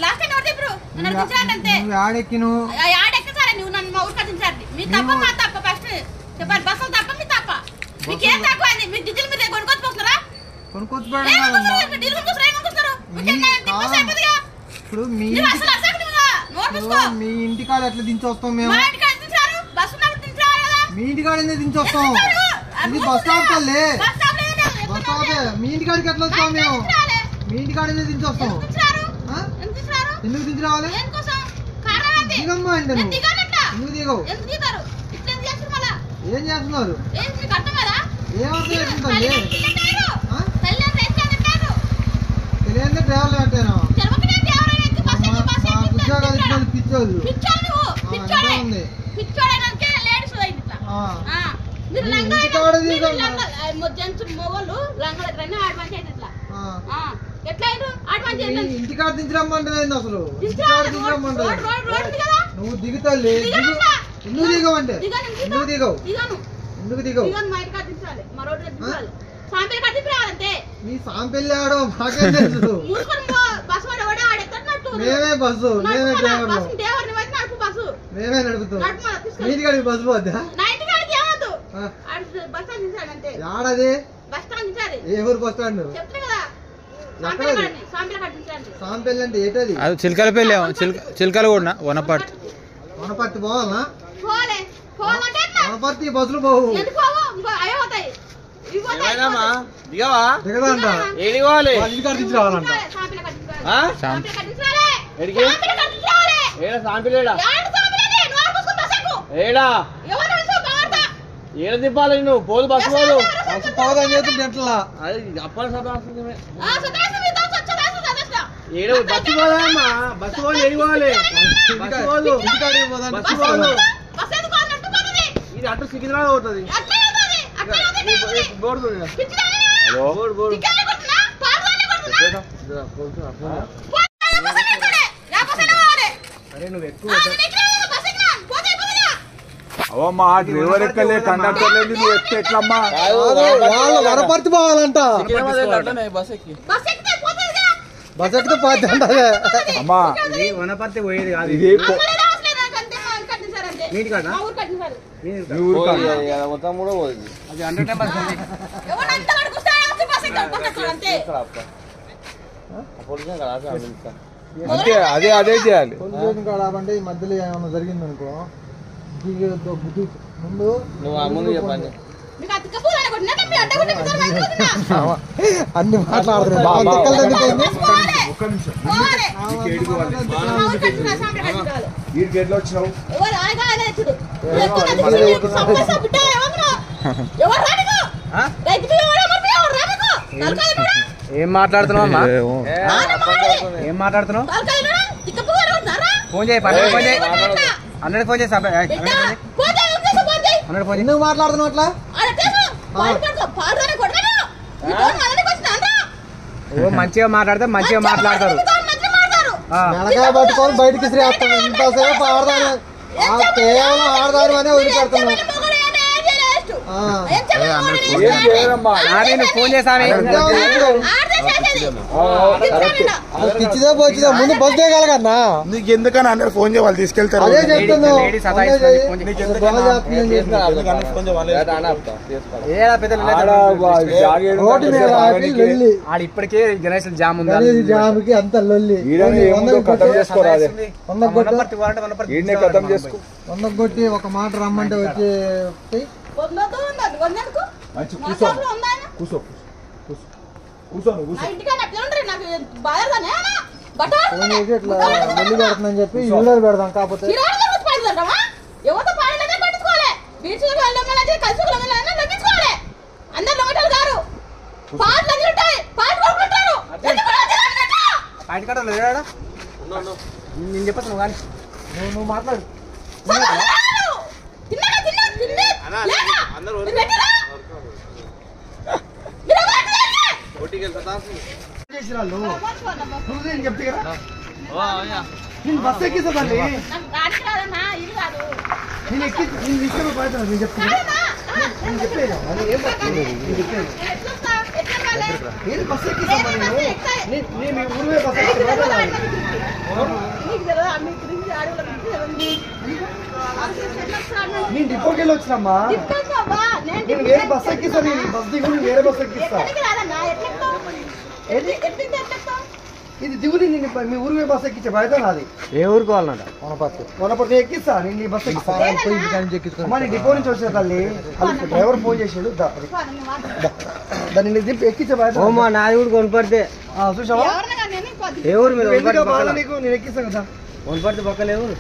Last time ఎవరు ఇప్పుడు నన్ను దించారంటే అంతే యాడెక్కిను యాడెక్కి సరే నువ్వు నన్ను మా ఊరికి దించారు మీ తప్ప మా తప్ప ఫస్ట్ చెప్పారు బస్సులు తప్ప మీ తప్ప మీకేం తక్కువ అయింది మీ డీజిల్ మీరు కొనుక్కొచ్చుకొస్తున్నారా ఇప్పుడు మీ ఇంటికాడ ఎట్లా దించొస్తాం మేము మీ ఇంటికాడ దించొస్తాం ఇది బస్ స్టాప్ కల్లే బస్ స్టాపే మీ ఇంటికాడికి ఎట్లా వస్తాం మేము మీ ఇంటికాడ దించొస్తాం ఎందుకు దించి రావాలి దిగమ్మా అంటే నువ్వు ఎందుకు దిగవు ఏం చేస్తున్నారు ఏమర్థం తెలియదే డ్రైవర్లు అంటేనా ఉద్యోగాలు ఇచ్చిన పిచ్చోళ్ళు ఉంది ఇంటికాడ దించరమ్మంటే అసలు ఇంటికాడ దించరమ్మంటే నువ్వు దిగుతాలే ఎందుకు దిగవంటే ఎందుకు దిగవు ఎందుకు దిగవు నీ సాంపెల్లి ఆడో మాకేం తెలుసు మేమే బస్సు మేమే డ్రైవర్లు మేమే నడుపుతాం మీ ఇంటికాడికి బస్సు పోద్దా ఆడది ఏ ఊరు బస్ స్టాండ్ సాంపెల్లి అంటే ఏంటది చిలకలపల్లి చిలకలు కూడా వనపర్తి పోవాలనా వనపర్తి బస్సులు పోవు దిగదంట ఇంటికాడ దించి రావాలంట ఏడ దింపాలి నువ్వు పోదు బస్సు పోదు బస్సు పోదని చెప్తుంటే ఎట్లా అప్పటి ఏడు బస్సు పోదమ్మా బస్సు పోదు ఏడుకోవాలి బస్సు పోదు బస్సు పోదు ఇది అటు సికింద్రాబాద్ పోతుంది బోర్డు అరే నువ్వు ఎక్కువ అవమ్మా డ్రైవర్ ఎక్కలే కండక్టర్ లేదు నువ్వు ఎక్కితే ఎట్లమ్మా వాళ్ళు వనపర్తి పోవాలంట బస్ ఎక్కితే పోతే అంటారే అమ్మా వనపర్తి పోయేది కాదు ఇది మొత్తం కూడా పోయింది అది 100% అంతే అదే చేయాలి కాబట్టి ఈ మధ్యలో ఏమన్నా జరిగింది అనుకో ముందు నువ్వు చెప్పండి అన్ని మాట్లాడుతున్నాయి వచ్చినావు ఏం మాట్లాడుతున్నావు అమ్మా ఏం మాట్లాడుతున్నావు ఫోన్ చేయి ఫోన్ చేయి 100 ఫోన్ చేసి 100 ఫోన్ ఎందుకు మాట్లాడుతున్నావు అట్లా మంచిగా మాట్లాడితే మంచిగా మాట్లాడతారు మెడగా పట్టుకొని బయటికి శ్రేస్తాం ఇంతసేపు ఆడదాని కేవలం ఆడదాని అనే వదిలిపెడుతున్నాం ఫోన్ చేసాను పిచ్చిదే పోచ్చిదే ముందు బస్ దిగలగన్నా నీకు ఎందుకని అందరు ఫోన్ చేయాలి తీసుకెళ్తారు అదే చెప్తున్నావు ఇప్పటికే గణేశ్ జామ్ ఉంది జామ్కి అంత లొల్లి కొట్టి ఒక మాట రమ్మంటే వచ్చి పెడుతుందని చెప్పి ఇల్లు పెడదాం కాకపోతే నేను చెప్పచ్చు నువ్వు కానీ నువ్వు మాట్లాడు చెప్తే కదా బస్ ఎక్కిస్తుందండి నేను ఎక్కి నేను తీసుకుని పోతాను నేను చెప్తాను నేను చెప్పేది నేను బస్ ఎక్కిస్తాను నేను ఊరివే బస్ ఎక్కి నేను డిపోకి వెళ్ళి వచ్చినమ్మా. నేను వేరే బస్ ఎక్కిస్తాను. నేను బస్ దిగు, వేరే బస్ ఎక్కిస్తా. ఇది దిగుని నేను మీ ఊరు బస్ ఎక్కించే బయట నాది. ఏ ఊరికి వాళ్ళంట? వనపర్తి ఎక్కిస్తా. నేను ఈ బస్ ఎక్కిస్తా. మరి డిపో నుంచి వచ్చిన తల్లి డ్రైవర్ ఫోన్ చేసాడు. దాన్ని దింపి ఎక్కించే బయట. నాది కూడా కొనపడితే చూసావా? ఏ ఊరు మీరు? నీకు నేను ఎక్కిస్తాను కదా. కొనపడితే పక్కలే ఊరు.